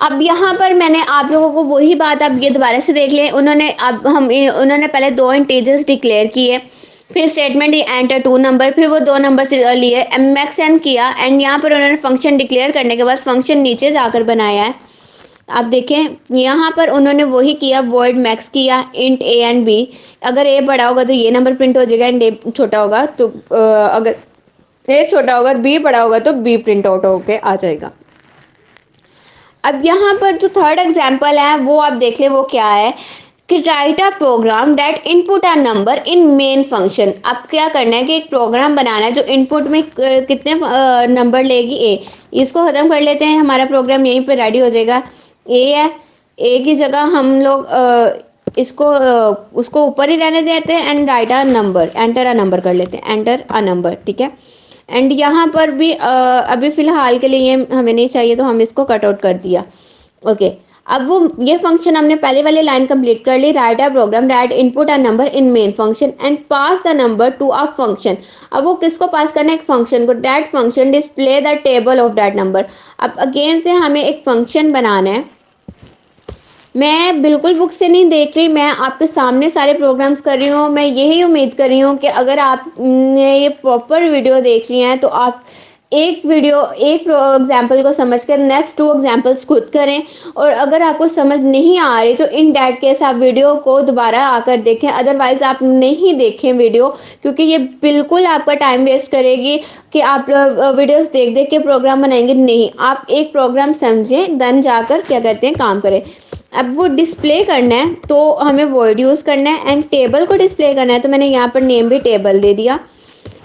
अब यहाँ पर मैंने आप लोगों को वही बात आप ये दोबारा से देख लें, उन्होंने पहले 2 इंटीजर्स डिक्लेयर किए, फिर स्टेटमेंट एंटर 2 नंबर, फिर वो 2 नंबर से लिए, एमएक्स एन किया एंड यहाँ पर उन्होंने फंक्शन डिक्लेयर करने के बाद फंक्शन नीचे जाकर बनाया है। आप देखें यहाँ पर उन्होंने वही किया, वॉइड मैक्स किया, इंट ए एंड बी। अगर ए बड़ा होगा तो ये नंबर प्रिंट हो जाएगा एंड ए छोटा होगा तो अगर ए छोटा होगा, बी बड़ा होगा तो बी प्रिंट आउट होके आ जाएगा। अब यहाँ पर जो थर्ड एग्जाम्पल है वो आप देख ले, वो क्या है कि write a program that input a number in main function. अब क्या करना है कि एक प्रोग्राम बनाना है जो इनपुट में कितने नंबर लेगी, ए। इसको ख़त्म कर लेते हैं, हमारा प्रोग्राम यहीं पर रेडी हो जाएगा। ए है, ए की जगह हम लोग इसको उसको ऊपर ही रहने देते हैं and right a number, enter a number कर लेते हैं, एंटर अ नंबर, ठीक है। एंड यहाँ पर भी अभी फ़िलहाल के लिए ये हमें नहीं चाहिए तो हम इसको कट आउट कर दिया, ओके। अब वो ये फंक्शन हमने पहले वाली लाइन कंप्लीट कर ली, right a program that input a number in main function and pass the number to a function. अब वो किसको पास करना है, एक फंक्शन को, that function display the table of that number. अब अगेन से हमें एक फंक्शन बनाना है। मैं बिल्कुल बुक से नहीं देख रही, मैं आपके सामने सारे प्रोग्राम्स कर रही हूँ। मैं यही उम्मीद कर रही हूँ कि अगर आपने ये प्रॉपर वीडियो देख ली है तो आप एक एग्जाम्पल को समझकर नेक्स्ट 2 एग्जाम्पल्स खुद करें, और अगर आपको समझ नहीं आ रही तो इन डैट केस आप वीडियो को दोबारा आकर देखें, अदरवाइज आप नहीं देखें वीडियो, क्योंकि ये बिल्कुल आपका टाइम वेस्ट करेगी कि आप वीडियोस देख देख के प्रोग्राम बनाएंगे। नहीं, आप एक प्रोग्राम समझें देन जाकर क्या करते हैं, काम करें। अब वो डिस्प्ले करना है तो हमें वर्ड यूज़ करना है एंड टेबल को डिस्प्ले करना है तो मैंने यहाँ पर नेम भी टेबल दे दिया।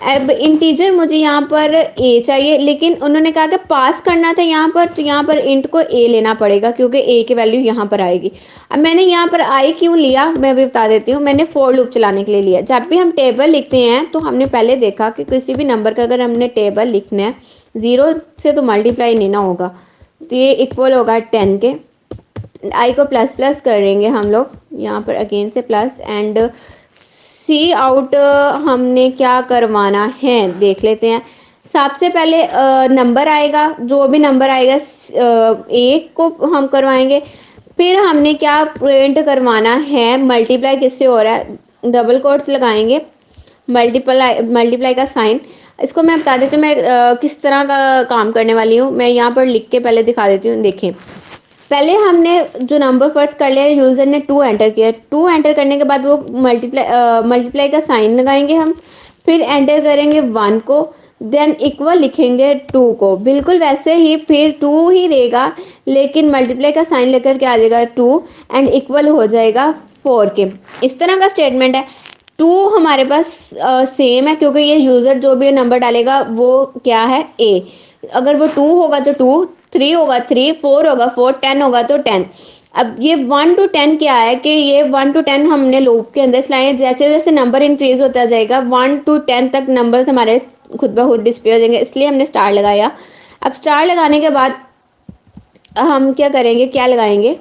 अब इंटीजर मुझे यहाँ पर ए चाहिए, लेकिन उन्होंने कहा कि पास करना था यहाँ पर, तो यहाँ पर इंट को ए लेना पड़ेगा क्योंकि ए की वैल्यू यहाँ पर आएगी। अब मैंने यहाँ पर आई क्यों लिया मैं भी बता देती हूँ। मैंने फॉर लूप चलाने के लिए लिया। जब भी हम टेबल लिखते हैं तो हमने पहले देखा कि किसी भी नंबर का अगर हमने टेबल लिखना है 0 से तो मल्टीप्लाई नहीं ना होगा, तो ये इक्वल होगा 10 के। आई को प्लस प्लस करेंगे हम लोग, यहाँ पर अगेन से प्लस एंड सी आउट हमने क्या करवाना है देख लेते हैं। सबसे पहले नंबर आएगा, जो भी नंबर आएगा एक को हम करवाएंगे। फिर हमने क्या प्रिंट करवाना है, मल्टीप्लाई किससे हो रहा है, डबल कोट्स लगाएंगे, मल्टीप्लाई का साइन। इसको मैं बता देती हूँ मैं किस तरह का काम करने वाली हूँ। मैं यहाँ पर लिख के पहले दिखा देती हूँ। देखें, पहले हमने जो नंबर फर्स्ट कर लिया, यूज़र ने 2 एंटर किया, 2 एंटर करने के बाद वो मल्टीप्लाई का साइन लगाएंगे हम, फिर एंटर करेंगे 1 को, देन इक्वल लिखेंगे 2 को। बिल्कुल वैसे ही फिर 2 ही रहेगा, लेकिन मल्टीप्लाई का साइन लेकर के आ जाएगा 2 एंड इक्वल हो जाएगा 4 के। इस तरह का स्टेटमेंट है। 2 हमारे पास सेम है क्योंकि ये यूज़र जो भी नंबर डालेगा वो क्या है, ए। अगर वो 2 होगा तो 2, 3 होगा 3, 4 होगा 4, 10 होगा तो 10। अब ये 1 to 10 क्या है कि ये 1 to 10 हमने लूप के अंदर चलाए। जैसे जैसे नंबर इंक्रीज होता जाएगा 1 to 10 तक नंबर्स हमारे खुद ब खुद डिस्प्ले हो जाएंगे, इसलिए हमने स्टार लगाया। अब स्टार लगाने के बाद हम क्या करेंगे, क्या लगाएंगे,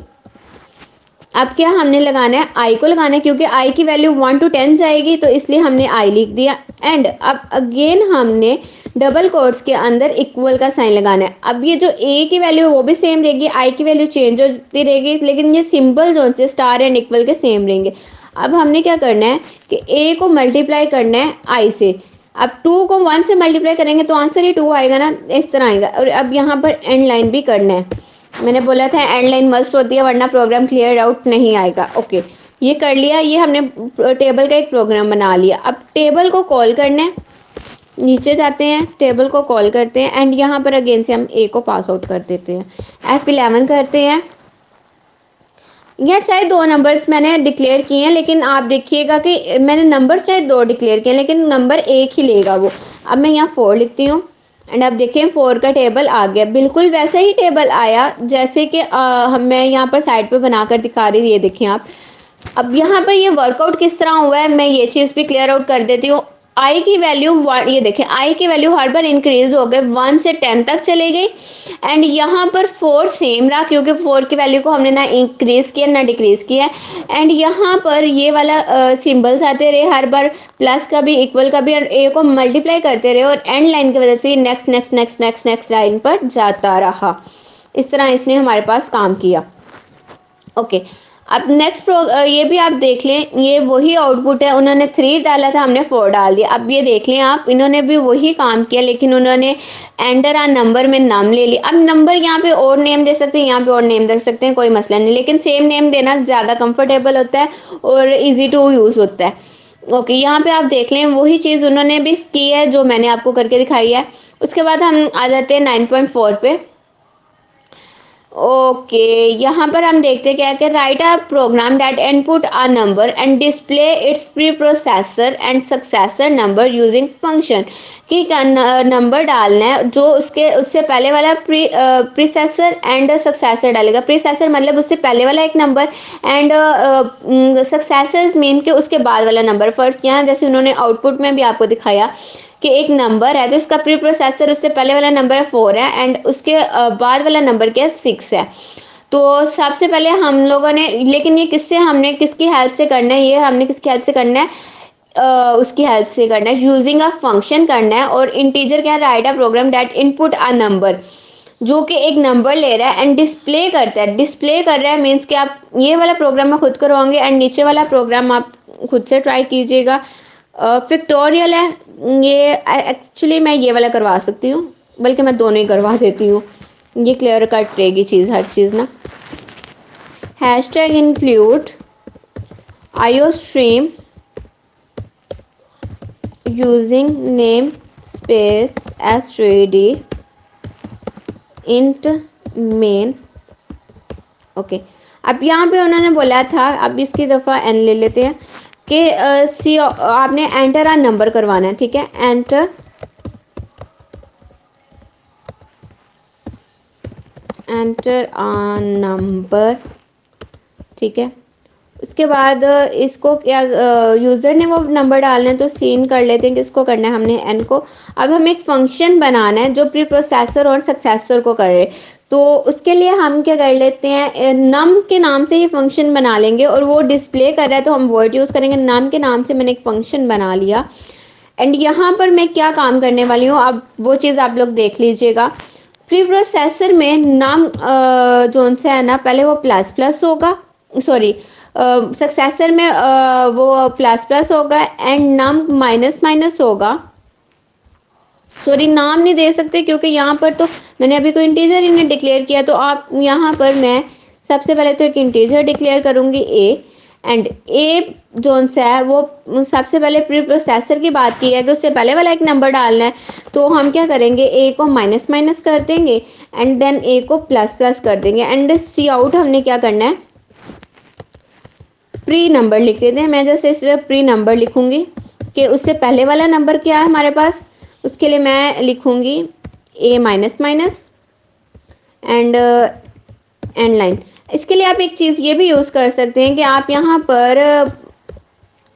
अब क्या हमने लगाना है, आई को लगाना है क्योंकि आई की वैल्यू 1 to 10 जाएगी, तो इसलिए हमने आई लिख दिया। एंड अब अगेन हमने डबल कोट्स के अंदर इक्वल का साइन लगाना है। अब ये जो ए की वैल्यू है वो भी सेम रहेगी, आई की वैल्यू चेंज होती रहेगी, लेकिन ये सिंबल जो से स्टार एंड इक्वल के सेम रहेंगे। अब हमने क्या करना है कि ए को मल्टीप्लाई करना है आई से। अब 2 को 1 से मल्टीप्लाई करेंगे तो आंसर ही 2 आएगा ना, इस तरह आएगा। और अब यहाँ पर एंड लाइन भी करना है। मैंने बोला था एंड लाइन मस्ट होती है वरना प्रोग्राम क्लियर आउट नहीं आएगा, ओके। ये कर लिया, ये हमने टेबल का एक प्रोग्राम बना लिया। अब टेबल को कॉल करना है, नीचे जाते हैं, टेबल को कॉल करते हैं एंड यहाँ पर अगेन से हम ए को पास आउट कर देते हैं, F11 करते हैं। यह चाहे 2 नंबर्स मैंने डिक्लेयर किए हैं, लेकिन आप देखिएगा कि मैंने नंबर चाहे 2 डिक्लेयर किए हैं लेकिन नंबर एक ही लेगा वो। अब मैं यहाँ 4 लिखती हूँ एंड अब देखें 4 का टेबल आ गया, बिल्कुल वैसे ही टेबल आया जैसे कि मैं यहाँ पर साइड पे बनाकर दिखा रही हूँ, ये देखें आप। अब यहाँ पर ये वर्कआउट किस तरह हुआ है मैं ये चीज़ भी क्लियर आउट कर देती हूँ। आई की वैल्यू 1, ये देखें आई की वैल्यू हर बार इंक्रीज होकर 1 से 10 तक चली गई एंड यहाँ पर 4 सेम रहा क्योंकि 4 की वैल्यू को हमने ना इंक्रीज किया ना डिक्रीज किया। एंड यहाँ पर ये वाला सिंबल्स आते रहे हर बार, प्लस का भी इक्वल का भी, और ए को मल्टीप्लाई करते रहे और एंड लाइन की वजह से next next next next next line पर जाता रहा। इस तरह इसने हमारे पास काम किया। ओके, अब नेक्स्ट ये भी आप देख लें, ये वही आउटपुट है, उन्होंने 3 डाला था, हमने 4 डाल दिया। अब ये देख लें आप, इन्होंने भी वही काम किया, लेकिन उन्होंने एंटर अ नंबर में नाम ले लिया। अब नंबर यहाँ पे और नेम दे सकते हैं, यहाँ पे और नेम दे सकते हैं, कोई मसला नहीं, लेकिन सेम नेम देना ज़्यादा कंफर्टेबल होता है और ईजी टू यूज़ होता है। ओके, यहाँ पे आप देख लें वही चीज़ उन्होंने भी की है जो मैंने आपको करके दिखाई है। उसके बाद हम आ जाते हैं 9.4 पे। ओके, यहाँ पर हम देखते हैं क्या है कि write a program that input a number and display its predecessor and successor number using function, कि नंबर डालना है जो उसके उससे पहले वाला प्रीसेसर एंड सक्सेसर डालेगा। प्रीसेसर मतलब उससे पहले वाला एक नंबर, एंड सक्सेसर्स मीन के उसके बाद वाला नंबर। फर्स्ट यहाँ जैसे उन्होंने आउटपुट में भी आपको दिखाया कि एक नंबर है तो इसका प्री प्रोसेसर उससे पहले वाला नंबर 4 है एंड उसके बाद वाला नंबर क्या है 6 है। तो सबसे पहले हम लोगों ने, लेकिन ये किससे हमने किसकी हेल्प से करना है, ये हमने किसकी हेल्प से करना है, उसकी हेल्प से करना है, यूजिंग अ फंक्शन करना है। और इंटीजर क्या है, write a program that input a number, जो कि एक नंबर ले रहा है एंड डिस्प्ले करता है। डिस्प्ले कर रहा है मीन्स कि आप ये वाला प्रोग्राम में खुद करवाओगे एंड नीचे वाला प्रोग्राम आप खुद से ट्राई कीजिएगा। पिक्टोरियल है ये, एक्चुअली मैं ये वाला करवा सकती हूँ, बल्कि मैं दोनों ही करवा देती हूँ, ये क्लियर कट रहेगी चीज़, हर चीज़ ना। Hashtag include iostream using name space std int main। Okay, अब यहाँ पे उन्होंने बोला था, अब इसकी दफ़ा एन ले लेते हैं कि सी आपने एंटर अ नंबर करवाना है, ठीक है, एंटर अ नंबर, ठीक है। उसके बाद इसको क्या यूज़र ने वो नंबर डालना है तो सीन कर लेते हैं, किसको करना है हमने एन को। अब हमें एक फंक्शन बनाना है जो प्री प्रोसेसर और सक्सेसर को करे, तो उसके लिए हम क्या कर लेते हैं, नम के नाम से ही फंक्शन बना लेंगे और वो डिस्प्ले कर रहा है तो हम वर्ड यूज़ करेंगे। नम के नाम से मैंने एक फंक्शन बना लिया एंड यहाँ पर मैं क्या काम करने वाली हूँ, अब वो चीज़ आप लोग देख लीजिएगा। प्री प्रोसेसर में नाम जोन से है ना, पहले वो प्लस प्लस होगा, सॉरी सक्सेसर में वो प्लस प्लस होगा एंड नाम माइनस माइनस होगा। सॉरी, नाम नहीं दे सकते क्योंकि यहाँ पर तो मैंने अभी कोई इंटीजर ही नहीं डिक्लेयर किया, तो आप यहाँ पर मैं सबसे पहले तो एक इंटीजर डिक्लेयर करूँगी ए, एंड ए जोन सा है वो सबसे पहले प्री प्रोसेसर की बात की है कि उससे पहले वाला एक नंबर डालना है, तो हम क्या करेंगे, ए को माइनस माइनस कर देंगे एंड देन ए को प्लस प्लस कर देंगे एंड सी आउट हमने क्या करना है, प्री नंबर लिख देते हैं। मैं जैसे सिर्फ प्री नंबर लिखूंगी कि उससे पहले वाला नंबर क्या है हमारे पास, उसके लिए मैं लिखूंगी a minus minus and end line. इसके लिए आप एक चीज़ ये भी यूज़ कर सकते हैं कि आप यहाँ पर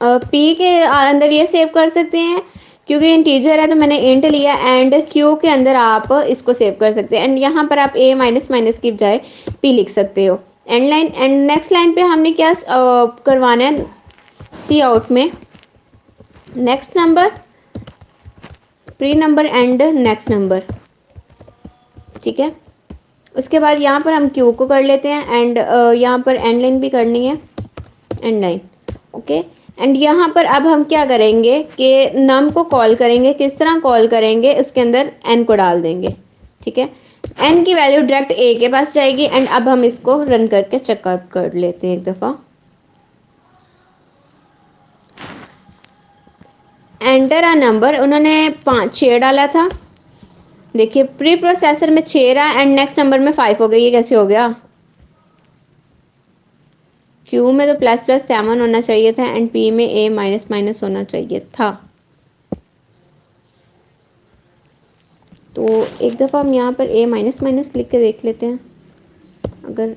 पी के अंदर ये सेव कर सकते हैं, क्योंकि इंटीजर है तो मैंने इंट लिया, एंड क्यू के अंदर आप इसको सेव कर सकते हैं एंड यहाँ पर आप ए माइनस माइनस की बजाय पी लिख सकते हो। And line, and next line पे हमने क्या करवाना है, सी आउट में next number, pre number and next number, ठीक है। उसके बाद यहाँ पर हम क्यू को कर लेते हैं एंड यहाँ पर एंड लाइन भी करनी है, एंड लाइन, ओके। एंड यहाँ पर अब हम क्या करेंगे कि नम को कॉल करेंगे, किस तरह कॉल करेंगे, उसके अंदर एन को डाल देंगे, ठीक है। एन की वैल्यू डायरेक्ट ए के पास जाएगी एंड अब हम इसको रन करके चेकआउट कर लेते हैं एक दफ़ा। एंटर अ नंबर, उन्होंने 6 डाला था, देखिए प्री प्रोसेसर में 6 रहा एंड नेक्स्ट नंबर में 5 हो गई, ये कैसे हो गया, क्यू में तो प्लस प्लस 7 होना चाहिए था एंड पी में ए माइनस माइनस होना चाहिए था। तो एक दफ़ा हम यहाँ पर ए माइनस माइनस लिख के देख लेते हैं, अगर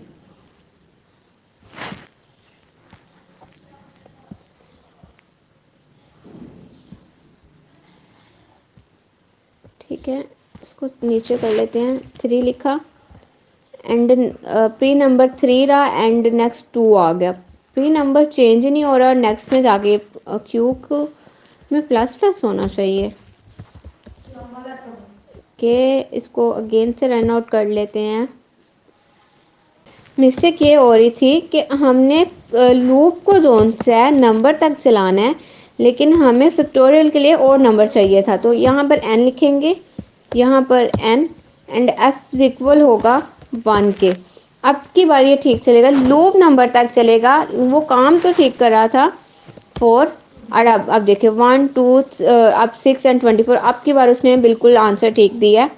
ठीक है, इसको नीचे कर लेते हैं। 3 लिखा एंड प्री नंबर 3 रहा एंड नेक्स्ट 2 आ गया, प्री नंबर चेंज ही नहीं हो रहा, नेक्स्ट में जाके क्यू को में प्लस प्लस होना चाहिए, कि इसको अगेन से रन आउट कर लेते हैं। मिस्टेक ये हो रही थी कि हमने लूप को जोन से है नंबर तक चलाना है, लेकिन हमें फैक्टोरियल के लिए और नंबर चाहिए था। तो यहाँ पर n लिखेंगे, यहाँ पर n and f is equal होगा 1 के। अब की बार ये ठीक चलेगा, लूप नंबर तक चलेगा। वो काम तो ठीक कर रहा था 4, और अब देखिए 1 2 अब 6 एंड 24। अब की बार उसने बिल्कुल आंसर ठीक दिया।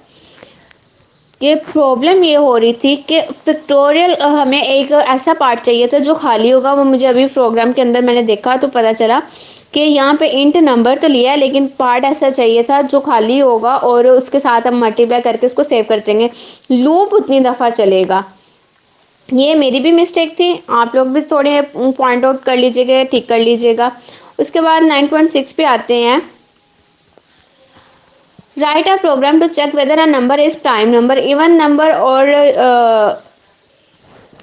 कि प्रॉब्लम ये हो रही थी कि पिक्टोरियल हमें एक ऐसा पार्ट चाहिए था जो खाली होगा। वो मुझे अभी प्रोग्राम के अंदर मैंने देखा तो पता चला कि यहाँ पे इंट नंबर तो लिया है, लेकिन पार्ट ऐसा चाहिए था जो खाली होगा और उसके साथ हम मल्टीप्लाई करके उसको सेव कर देंगे। लूप उतनी दफ़ा चलेगा। ये मेरी भी मिस्टेक थी, आप लोग भी थोड़े पॉइंट आउट कर लीजिएगा, ठीक कर लीजिएगा। उसके बाद 9.6 पे आते हैं। Write a program to check whether a number is prime number, even number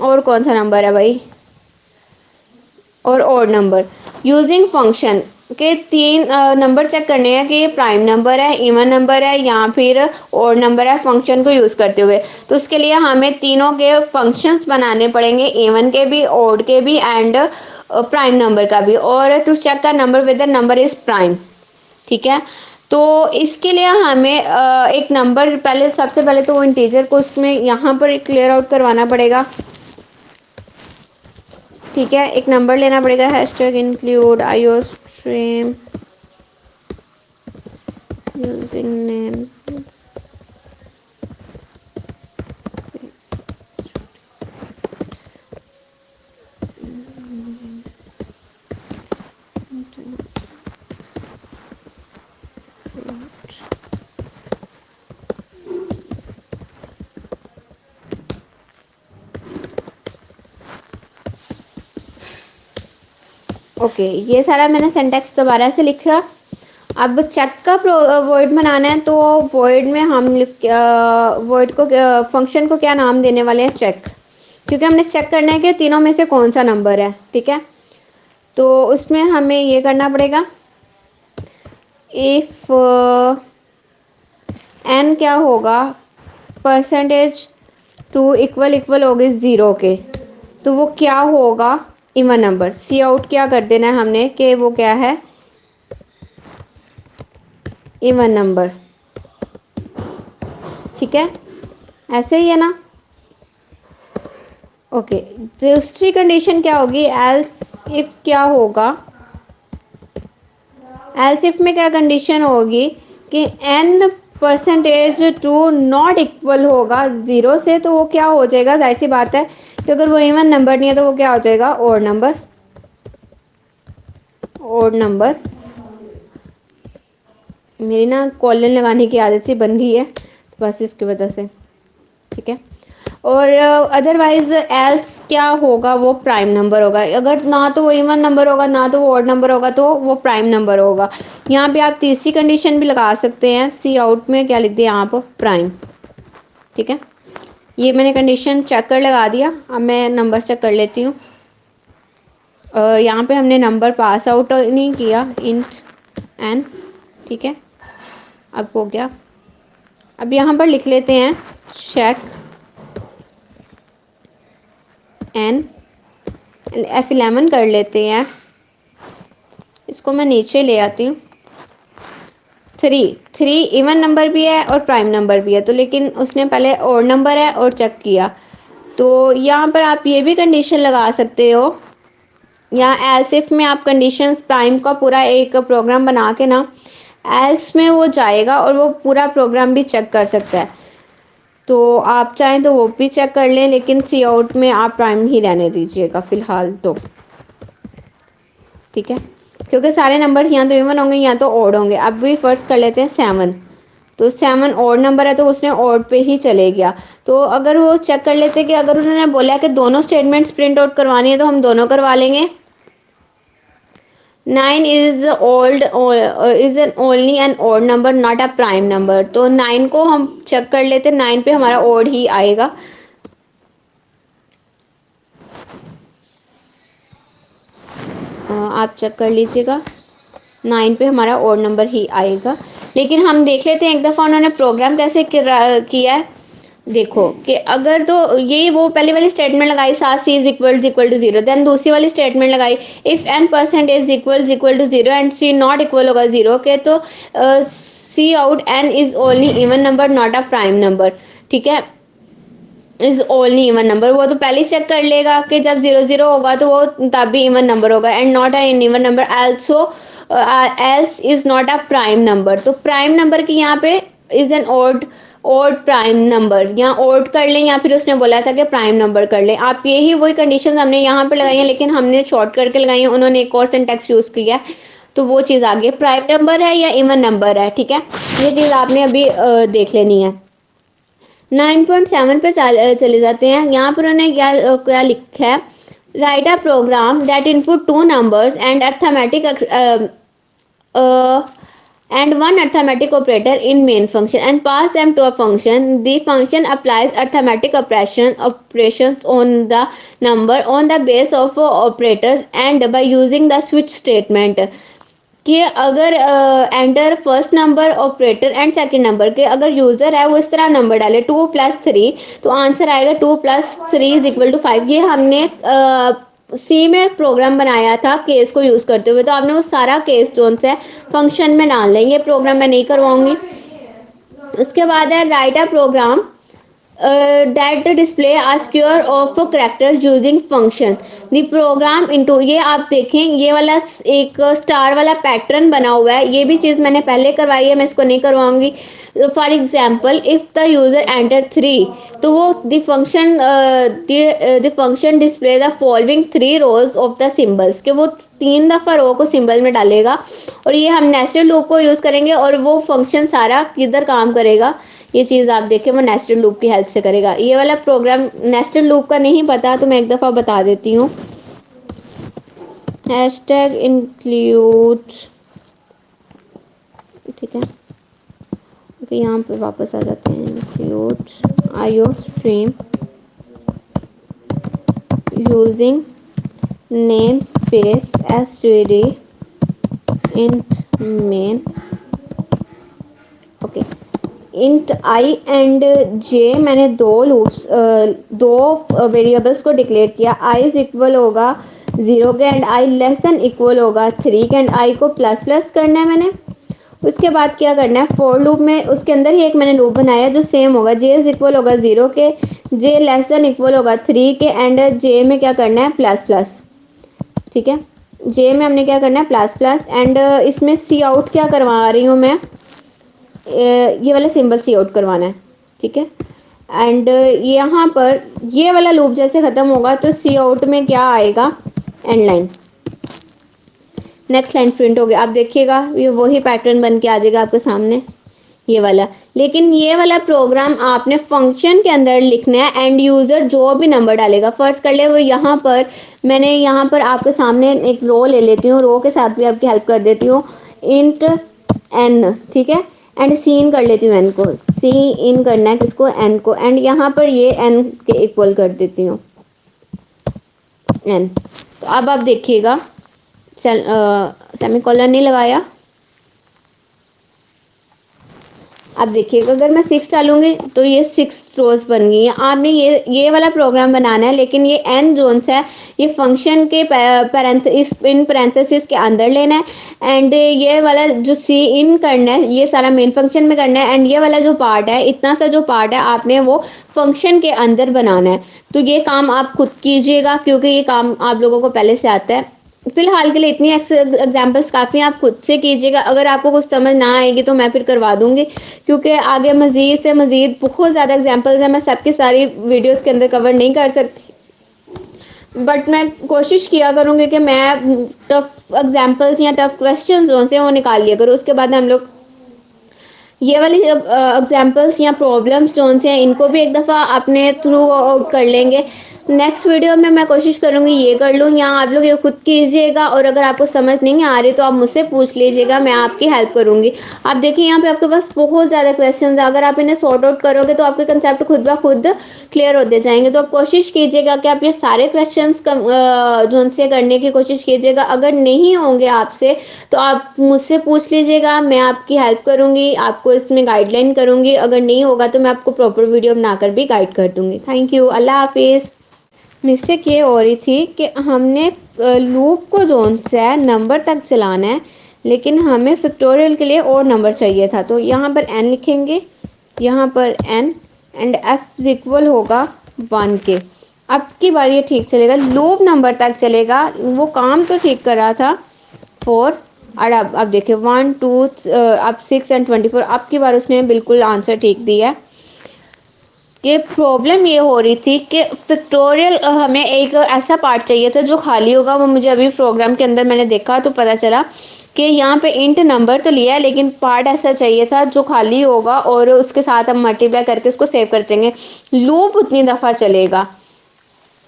और कौन सा नंबर है भाई, और ऑड नंबर यूजिंग फंक्शन के तीन नंबर चेक करने हैं कि ये प्राइम नंबर है, इवन नंबर है या फिर ऑड नंबर है, फंक्शन को यूज़ करते हुए। तो उसके लिए हमें तीनों के फंक्शंस बनाने पड़ेंगे, इवन के भी, ऑड के भी एंड प्राइम नंबर का भी। और टू चेक का number whether number is prime, ठीक है। तो इसके लिए हमें एक नंबर पहले, सबसे पहले तो वो इंटीजर को उसमें यहाँ पर क्लियर आउट करवाना पड़ेगा, ठीक है। एक नंबर लेना पड़ेगा, hashtag include iostream using name okay. ये सारा मैंने सिंटैक्स दोबारा से लिखा। अब चेक का वॉइड बनाना है, तो वॉइड में हम वॉइड को फंक्शन को क्या नाम देने वाले हैं, चेक, क्योंकि हमने चेक करना है कि तीनों में से कौन सा नंबर है, ठीक है। तो उसमें हमें ये करना पड़ेगा, इफ एन क्या होगा, परसेंटेज 2 इक्वल इक्वल होगी 0 के, तो वो क्या होगा, इवन नंबर। सी आउट क्या कर देना है हमने कि वो क्या है, इवन नंबर, ठीक है। ऐसे ही है ना। ओके। दूसरी कंडीशन क्या होगी, एल्स इफ क्या होगा, एल्स इफ में क्या कंडीशन होगी कि n परसेंटेज 2 नॉट इक्वल होगा 0 से, तो वो क्या हो जाएगा, जाहिर सी बात है कि अगर वो इवन नंबर नहीं है तो वो क्या हो जाएगा, ऑड नंबर। ऑड नंबर, मेरी ना कॉलन लगाने की आदत सी बन गई है, तो बस इसकी वजह से, ठीक है। और अदरवाइज एल्स क्या होगा, वो प्राइम नंबर होगा। अगर ना तो वो इवन नंबर होगा ना तो वो ऑड नंबर होगा, तो वो प्राइम नंबर होगा। यहाँ पे आप तीसरी कंडीशन भी लगा सकते हैं, सी आउट में क्या लिख दिया आप, प्राइम, ठीक है। ये मैंने कंडीशन चेक कर लगा दिया। अब मैं नंबर चेक कर लेती हूँ। यहाँ पे हमने नंबर पास आउट नहीं किया, इंट एन, ठीक है। अब हो गया। अब यहाँ पर लिख लेते हैं चेक एन F11 कर लेते हैं। इसको मैं नीचे ले आती हूँ। 3 इवन नंबर भी है और प्राइम नंबर भी है, तो लेकिन उसने पहले ऑड नंबर है और चेक किया। तो यहाँ पर आप ये भी कंडीशन लगा सकते हो, यहाँ एल्स इफ में आप कंडीशंस प्राइम का पूरा एक प्रोग्राम बना के ना एल्स में वो जाएगा और वो पूरा प्रोग्राम भी चेक कर सकता है। तो आप चाहें तो वो भी चेक कर लें, लेकिन सी आउट में आप प्राइम ही रहने दीजिएगा फ़िलहाल तो, ठीक है। क्योंकि सारे नंबर्स या तो इवन होंगे या तो ऑड होंगे। अब भी फर्स्ट कर लेते हैं 7, तो 7 ऑड नंबर है तो उसने ऑड पे ही चले गया। तो अगर वो चेक कर लेते कि अगर उन्होंने बोला कि दोनों स्टेटमेंट्स प्रिंट आउट करवानी है तो हम दोनों करवा लेंगे। 9 is old is an only an odd number not a prime number, तो 9 को हम चेक कर लेते, 9 पे हमारा ऑड ही आएगा। आप चेक कर लीजिएगा, 9 पे हमारा ऑड नंबर ही आएगा। लेकिन हम देख लेते हैं एक दफ़ा उन्होंने प्रोग्राम कैसे किया है। देखो कि अगर तो ये वो पहले वाली स्टेटमेंट लगाई, सात c is equal to zero, then दूसरी वाली स्टेटमेंट लगाई if n percent is equal to zero and c not equal होगा जीरो के, तो cout n is only even number not a prime number. ठीक है, इज ओनली इवन नंबर, वो तो पहले ही चेक कर लेगा कि जब जीरो जीरो होगा तो वो तब भी इवन नंबर होगा, and not a in even number also else is not a prime number. तो प्राइम नंबर की यहाँ पे is an odd prime number, यहाँ ओड कर लें या फिर उसने बोला था कि प्राइम नंबर कर लें। आप यही वही कंडीशन हमने यहाँ पे लगाई है, लेकिन हमने शॉर्ट करके लगाई है, उन्होंने एक और सिंटैक्स यूज किया है, तो वो चीज़ आगे प्राइम नंबर है या इवन नंबर है। ठीक है, ये चीज़ आपने अभी देख लेनी है। 9.7 पे चले जाते हैं। यहाँ पर उन्होंने क्या लिखा है, write a program that input two numbers and arithmetic and one arithmetic operator in main function and pass them to a function. The function applies arithmetic operations on the number on the base of operators and by using the switch statement कि अगर enter first number operator and second number के अगर user है वो इस तरह number डाले 2+3, तो आंसर आएगा 2+3 = 5। ये हमने सी में प्रोग्राम बनाया था केस को यूज करते हुए, तो आपने वो सारा केस जोन से फंक्शन में डाल लें। ये प्रोग्राम मैं नहीं करवाऊंगी। उसके बाद है write a program that display a square of characters using function the program into, ये आप देखें ये वाला एक स्टार वाला पैटर्न बना हुआ है, ये भी चीज़ मैंने पहले करवाई है, मैं इसको नहीं करवाऊंगी। For example if the user enter 3, तो वो the function display the following 3 rows of the symbols, कि वो 3 दफ़ा रो को सिंबल में डालेगा, और ये हम नेस्टेड लूप को यूज़ करेंगे और वो फंक्शन सारा किधर काम करेगा, ये चीज़ आप देखें वो नेस्टेड लूप की हेल्प से करेगा। ये वाला प्रोग्राम नेस्टेड लूप का नहीं पता तो मैं एक दफ़ा बता देती हूँ। हैशटैग इंक्लूड, ठीक है, ओके, यहाँ पे वापस आ जाते हैं। Include iostream using namespace std int main, okay. Int i and j मैंने दो वेरिएबल्स को डिक्लेयर किया, आई इज इक्वल होगा 0 के and I less than equal होगा 3 के, एंड आई को प्लस प्लस करना है मैंने। उसके बाद क्या करना है, फॉर लूप में उसके अंदर ही एक मैंने लूप बनाया जो सेम होगा, जे इज इक्वल होगा 0 के, जे लेस देन इक्वल होगा 3 के, एंड जे में क्या करना है प्लस प्लस। ठीक है, जे में हमने क्या करना है प्लस प्लस, एंड इसमें सी आउट क्या करवा रही हूँ मैं, ये वाला सिंबल सी आउट करवाना है। ठीक है, एंड यहाँ पर ये वाला लूप जैसे ख़त्म होगा तो सी आउट में क्या आएगा, and line, next line print हो गया। आप देखिएगा ये वही पैटर्न बन के आ जाएगा आपके सामने, ये वाला। लेकिन ये वाला प्रोग्राम आपने फंक्शन के अंदर लिखना है, एंड यूज़र जो भी नंबर डालेगा, फर्स्ट कर ले वो यहाँ पर मैंने यहाँ पर आपके सामने एक रो ले लेती हूँ, रो के साथ भी आपकी हेल्प कर देती हूँ, इंट एन, ठीक है, एंड सी इन कर लेती हूँ एन को, सी इन करना है किसको, एन को, एंड यहाँ पर ये एन के इक्वल कर देती हूँ एन। तो अब आप देखिएगा सेमीकोलन नहीं लगाया, अब देखिएगा अगर मैं 6 डालूंगी तो ये 6 रोज बन गई हैं। आपने ये वाला प्रोग्राम बनाना है, लेकिन ये एन जोन्स है ये फंक्शन के इन पैरेंथेसिस के अंदर लेना है, एंड ये वाला जो सी इन करना है ये सारा मेन फंक्शन में करना है, एंड ये वाला जो पार्ट है, इतना सा जो पार्ट है आपने वो फंक्शन के अंदर बनाना है। तो ये काम आप खुद कीजिएगा क्योंकि ये काम आप लोगों को पहले से आता है। फिलहाल के लिए इतनी एग्जाम्पल्स काफ़ी, आप खुद से कीजिएगा। अगर आपको कुछ समझ ना आएगी तो मैं फिर करवा दूंगी, क्योंकि आगे मज़ीद से मज़ीद बहुत ज़्यादा एग्जाम्पल्स हैं, मैं सबकी सारी वीडियोस के अंदर कवर नहीं कर सकती, बट मैं कोशिश किया करूँगी कि मैं टफ एग्जाम्पल्स या टफ क्वेश्चन जो से वो निकाल लिया करूँ। उसके बाद हम लोग ये वाली एग्जाम्पल्स या प्रॉब्लम्स जो से हैं इनको भी एक दफ़ा अपने थ्रू आउट कर लेंगे। नेक्स्ट वीडियो में मैं कोशिश करूँगी ये कर लूँ, या आप लोग ये खुद कीजिएगा, और अगर आपको समझ नहीं आ रही तो आप मुझसे पूछ लीजिएगा, मैं आपकी हेल्प करूँगी। आप देखिए यहाँ पे आपके पास बहुत ज़्यादा क्वेश्चंस हैं, अगर आप इन्हें सॉर्ट आउट करोगे तो आपके कंसेप्ट खुद ब खुद क्लियर होते जाएंगे। तो आप कोशिश कीजिएगा कि आप ये सारे क्वेश्चंस जो उनसे करने की कोशिश कीजिएगा। अगर नहीं होंगे आपसे तो आप मुझसे पूछ लीजिएगा, मैं आपकी हेल्प करूँगी, आपको इसमें गाइडलाइन करूँगी। अगर नहीं होगा तो मैं आपको प्रॉपर वीडियो बनाकर भी गाइड कर दूँगी। थैंक यू, अल्लाह हाफिज़। मिस्टेक ये हो रही थी कि हमने लूप को जोन से है नंबर तक चलाना है, लेकिन हमें फैक्टोरियल के लिए और नंबर चाहिए था। तो यहाँ पर n लिखेंगे, यहाँ पर n and f is equal होगा 1 के। अब की बार ये ठीक चलेगा, लूप नंबर तक चलेगा। वो काम तो ठीक कर रहा था 4, और अब देखिए 1 2 अब 6 एंड 24। अब की बार उसने बिल्कुल आंसर ठीक दिया है। ये प्रॉब्लम ये हो रही थी कि पिक्टोरियल हमें एक ऐसा पार्ट चाहिए था जो खाली होगा। वो मुझे अभी प्रोग्राम के अंदर मैंने देखा तो पता चला कि यहाँ पे इंट नंबर तो लिया है, लेकिन पार्ट ऐसा चाहिए था जो खाली होगा और उसके साथ हम मल्टीप्लाई करके उसको सेव कर देंगे। लूप उतनी दफ़ा चलेगा।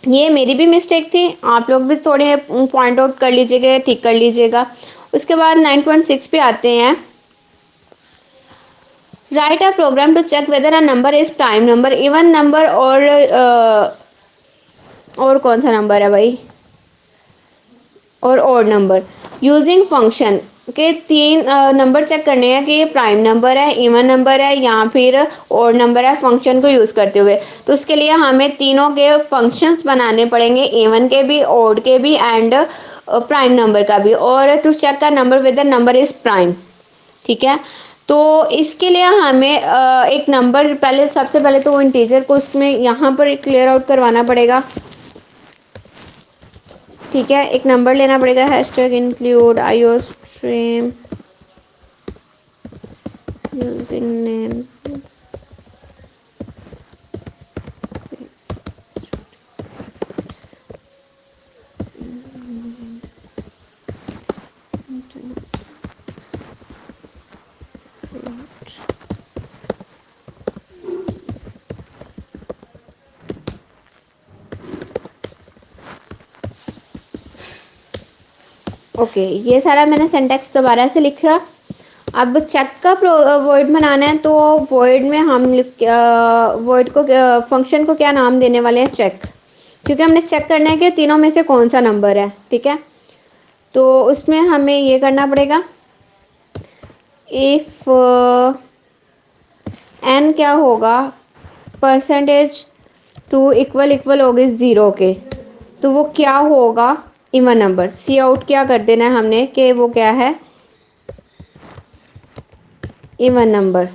ये मेरी भी मिस्टेक थी, आप लोग भी थोड़े पॉइंट आउट कर लीजिएगा, ठीक कर लीजिएगा। उसके बाद 9.6 पे आते हैं। Write a program to check whether a number is prime number, even number, और कौन सा नंबर है भाई, और ऑड नंबर, यूजिंग फंक्शन के 3 नंबर चेक करने हैं कि ये प्राइम नंबर है, इवन नंबर है या फिर ऑड नंबर है, फंक्शन को यूज़ करते हुए। तो उसके लिए हमें तीनों के फंक्शंस बनाने पड़ेंगे, इवन के भी, ऑड के भी एंड प्राइम नंबर का भी, और टू चेक का number whether number is prime. ठीक है, तो इसके लिए हमें एक नंबर, पहले सबसे पहले तो वो इंटीजर को उसमें यहाँ पर क्लियर आउट करवाना पड़ेगा। ठीक है, एक नंबर लेना पड़ेगा, hashtag include iostream using name. Okay, ये सारा मैंने सिंटैक्स दोबारा से लिखा। अब चेक का वर्ड बनाना है, तो वर्ड में हम वर्ड को, फंक्शन को क्या नाम देने वाले हैं, चेक, क्योंकि हमने चेक करना है कि तीनों में से कौन सा नंबर है। ठीक है, तो उसमें हमें ये करना पड़ेगा, इफ एन क्या होगा, परसेंटेज 2 इक्वल इक्वल होगी 0 के, तो वो क्या होगा, इवन नंबर। सी आउट क्या कर देना है हमने कि वो क्या है, इवन नंबर।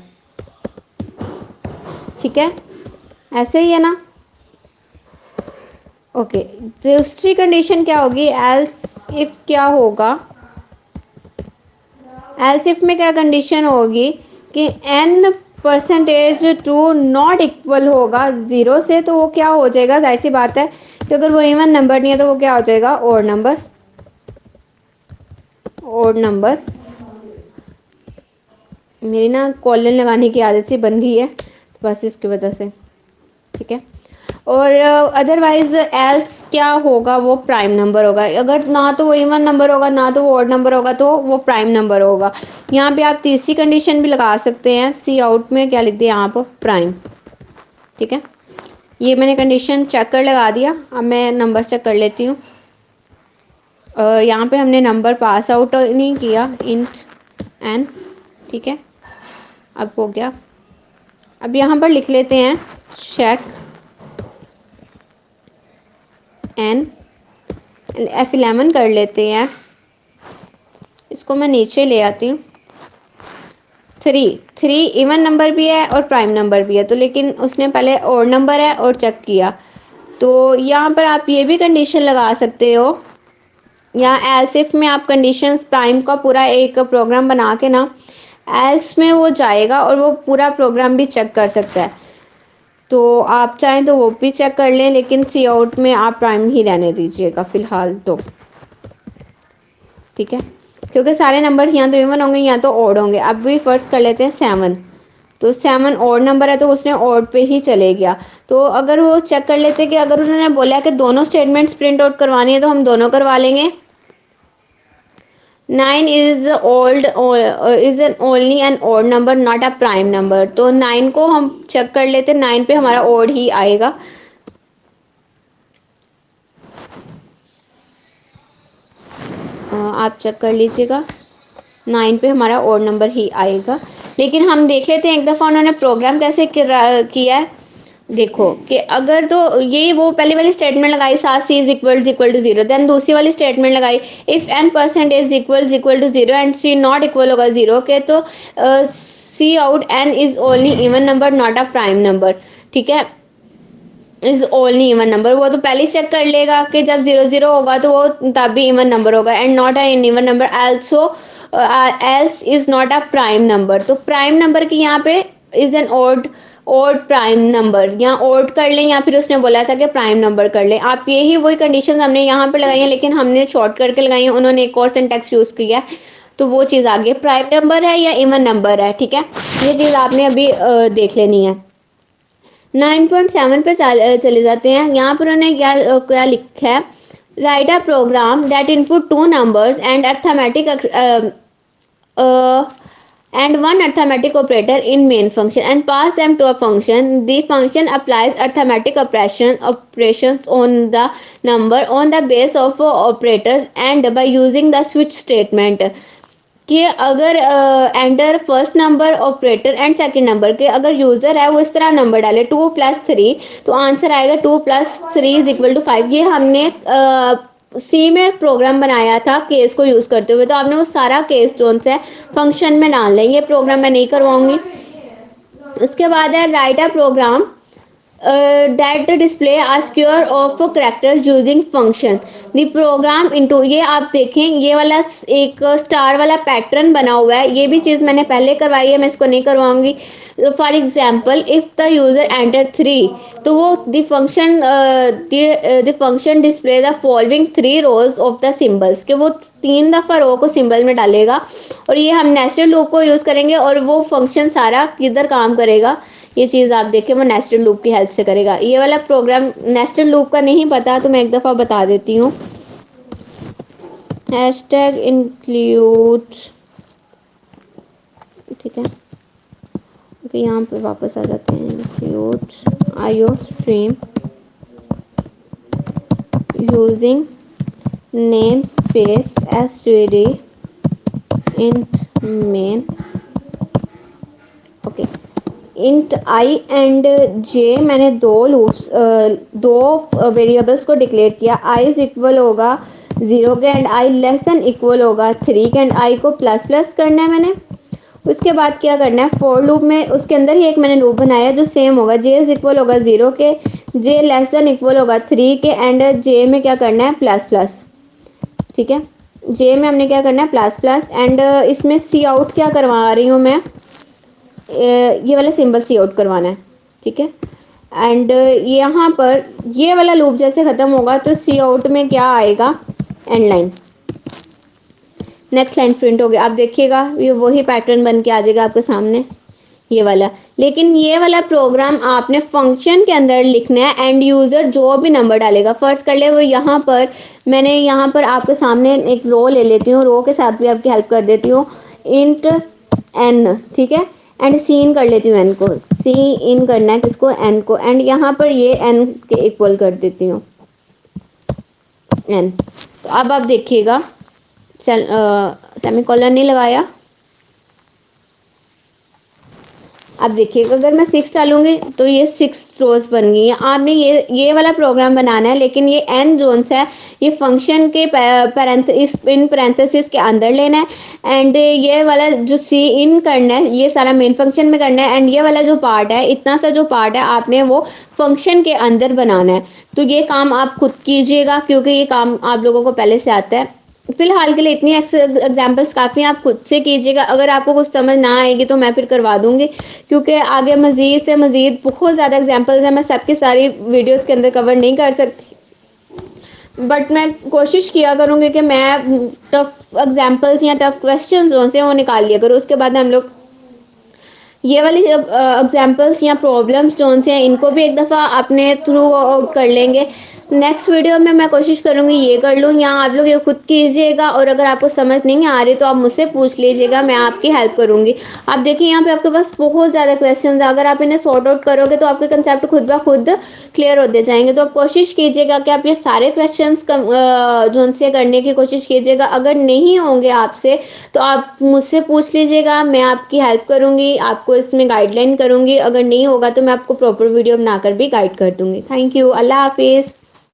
ठीक है, ऐसे ही है ना। ओके, दूसरी कंडीशन क्या होगी, एल्स इफ क्या होगा, एल्स इफ में क्या कंडीशन होगी कि n परसेंटेज 2 नॉट इक्वल होगा 0 से, तो वो क्या हो जाएगा, जाहिर सी बात है कि अगर वो इवन नंबर नहीं है तो वो क्या हो जाएगा, ऑड नंबर। ऑड नंबर, मेरी ना कॉलन लगाने की आदत सी बन गई है, तो बस इसकी वजह से। ठीक है, और अदरवाइज एल्स क्या होगा, वो प्राइम नंबर होगा। अगर ना तो वो इवन नंबर होगा ना तो वो ऑड नंबर होगा, तो वो प्राइम नंबर होगा। यहाँ पे आप तीसरी कंडीशन भी लगा सकते हैं, सी आउट में क्या लिख दिया आप, प्राइम। ठीक है, ये मैंने कंडीशन चेक कर लगा दिया। अब मैं नंबर चेक कर लेती हूँ। यहाँ पे हमने नंबर पास आउट नहीं किया, इंट एन। ठीक है, अब हो गया। अब यहाँ पर लिख लेते हैं चेक एन F11 कर लेते हैं। इसको मैं नीचे ले आती हूँ। 3 इवन नंबर भी है और प्राइम नंबर भी है, तो लेकिन उसने पहले ऑड नंबर है और चेक किया। तो यहाँ पर आप ये भी कंडीशन लगा सकते हो, या एल्स इफ में आप कंडीशंस प्राइम का पूरा एक प्रोग्राम बना के ना एल्स में वो जाएगा और वो पूरा प्रोग्राम भी चेक कर सकता है। तो आप चाहें तो वो भी चेक कर लें, लेकिन सी आउट में आप प्राइम ही रहने दीजिएगा फिलहाल तो। ठीक है, क्योंकि सारे नंबर्स या तो इवन होंगे या तो ऑड होंगे। अब भी फर्स्ट कर लेते हैं 7। तो 7 ऑड नंबर है तो उसने ऑड पे ही चले गया। तो अगर वो चेक कर लेते कि अगर उन्होंने बोला कि दोनों स्टेटमेंट्स प्रिंट आउट करवानी है तो हम दोनों करवा लेंगे। 9 is an only an odd number not a prime number. तो 9 को हम चेक कर लेते, 9 पे हमारा ऑड ही आएगा। आप चेक कर लीजिएगा, 9 पे हमारा ऑड नंबर ही आएगा। लेकिन हम देख लेते हैं एक दफ़ा उन्होंने प्रोग्राम कैसे किया है। देखो कि अगर तो ये वो पहली वाली स्टेटमेंट लगाई, सात c is equal to zero, then दूसरी वाली स्टेटमेंट लगाई if n percent is equal to zero and c not equal होगा जीरो के, तो cout n is only even number not a prime number. ठीक है, इज ओनली इवन नंबर, वो तो पहले ही चेक कर लेगा कि जब 0 0 होगा तो वो तब भी इवन नंबर होगा। And not a in even number also else is not a prime number. तो प्राइम नंबर की यहाँ पे is an odd prime number, यहाँ ओड कर लें या फिर उसने बोला था कि प्राइम नंबर कर लें। आप यही वही कंडीशन हमने यहाँ पे लगाई है, लेकिन हमने शॉर्ट करके लगाई है, उन्होंने एक और सिंटैक्स यूज किया है, तो वो चीज़ आगे प्राइम नंबर है या इवन नंबर है। ठीक है, ये चीज़ आपने अभी देख लेनी है। 9.7 पे चले जाते हैं। यहाँ पर उन्होंने क्या लिखा है, write a program that input two numbers and arithmetic and one arithmetic operator in main function and pass them to a function. The function applies arithmetic operations on the number on the base of operators and by using the switch statement कि अगर enter first number operator and second number के अगर user है वो इस तरह number डाले 2+3 तो आंसर आएगा 2+3 इज इक्वल टू 5। ये हमने सी में प्रोग्राम बनाया था केस को यूज़ करते हुए, तो आपने वो सारा केस जोन से फंक्शन में डाल लें। ये प्रोग्राम मैं नहीं करवाऊंगी। उसके बाद है write a program that display a square of characters using function the program into। ये आप देखें ये वाला एक स्टार वाला पैटर्न बना हुआ है, ये भी चीज़ मैंने पहले करवाई है, मैं इसको नहीं करवाऊंगी। For example if the user enter 3 तो वो the function display the following 3 rows of the symbols के वो 3 दफ़ा रो को सिंबल में डालेगा। और ये हम नेस्टेड लूप को यूज़ करेंगे और वो फंक्शन सारा किधर काम करेगा, ये चीज़ आप देखें वो नेस्टेड लूप की हेल्प से करेगा। ये वाला प्रोग्राम नेस्टेड लूप का नहीं पता तो मैं एक दफ़ा बता देती हूँ। हैशटैग इंक्लूड, ठीक है, ओके, यहाँ पे वापस आ जाते हैं। Include iostream using namespace std int main. Okay, int i and j मैंने दो वेरिएबल्स को डिक्लेयर किया। आई इज इक्वल होगा 0 के and I less than equal होगा 3 के एंड आई को प्लस प्लस करना है मैंने। उसके बाद क्या करना है, फॉर लूप में उसके अंदर ही एक मैंने लूप बनाया जो सेम होगा। जे इज इक्वल होगा 0 के, जे लेस देन इक्वल होगा 3 के एंड जे में क्या करना है प्लस प्लस। ठीक है, जे में हमने क्या करना है प्लस प्लस एंड इसमें सी आउट क्या करवा रही हूँ मैं, ये वाला सिंबल सी आउट करवाना है। ठीक है, एंड यहाँ पर ये वाला लूप जैसे ख़त्म होगा तो सी आउट में क्या आएगा, and line, next line print हो गया। आप देखिएगा ये वही पैटर्न बन के आ जाएगा आपके सामने ये वाला। लेकिन ये वाला प्रोग्राम आपने फंक्शन के अंदर लिखना है एंड यूज़र जो भी नंबर डालेगा, फर्स्ट कर ले वो यहाँ पर मैंने यहाँ पर आपके सामने एक रो ले लेती हूँ, रो के साथ भी आपकी हेल्प कर देती हूँ। इंट एन, ठीक है, एंड सी इन कर लेती हूँ एन को, सी इन करना है किसको, एन को, एंड यहाँ पर ये एन के इक्वल कर देती हूँ एन। तो अब आप देखिएगा सेमीकोलन नहीं लगाया। अब देखिएगा अगर मैं 6 डालूंगी तो ये 6 रोज बन गई हैं। आपने ये वाला प्रोग्राम बनाना है, लेकिन ये एन जोन्स है ये फंक्शन के इन पैरेंथेसिस के अंदर लेना है एंड ये वाला जो सी इन करना है ये सारा मेन फंक्शन में करना है एंड ये वाला जो पार्ट है इतना सा जो पार्ट है आपने वो फंक्शन के अंदर बनाना है। तो ये काम आप खुद कीजिएगा क्योंकि ये काम आप लोगों को पहले से आता है। फिलहाल के लिए इतनी एग्जाम्पल्स काफ़ी, आप खुद से कीजिएगा। अगर आपको कुछ समझ ना आएगी तो मैं फिर करवा दूंगी क्योंकि आगे मज़ीद से मज़ीद बहुत ज़्यादा एग्जाम्पल्स हैं, मैं सबकी सारी वीडियोस के अंदर कवर नहीं कर सकती, बट मैं कोशिश किया करूँगी कि मैं टफ एग्जाम्पल्स या टफ क्वेश्चन जो से वो निकाल लिया करूँ। उसके बाद हम लोग ये वाली एग्जांपल्स या प्रॉब्लम्स जोन से हैं इनको भी एक दफ़ा अपने थ्रू आउट कर लेंगे। नेक्स्ट वीडियो में मैं कोशिश करूँगी ये कर लूँ या आप लोग ये खुद कीजिएगा और अगर आपको समझ नहीं आ रही तो आप मुझसे पूछ लीजिएगा, मैं आपकी हेल्प करूँगी। आप देखिए यहाँ पे आपके पास बहुत ज़्यादा क्वेश्चंस हैं, अगर आप इन्हें सॉर्ट आउट करोगे तो आपके कंसेप्ट खुद ब खुद क्लियर होते जाएँगे। तो आप कोशिश कीजिएगा कि आप ये सारे क्वेश्चंस जो उनसे करने की कोशिश कीजिएगा। अगर नहीं होंगे आपसे तो आप मुझसे पूछ लीजिएगा, मैं आपकी हेल्प करूँगी, आपको इसमें गाइडलाइन करूँगी। अगर नहीं होगा तो मैं आपको प्रॉपर वीडियो बनाकर भी गाइड कर दूँगी। Thank you. अल्लाह हाफ़िज़।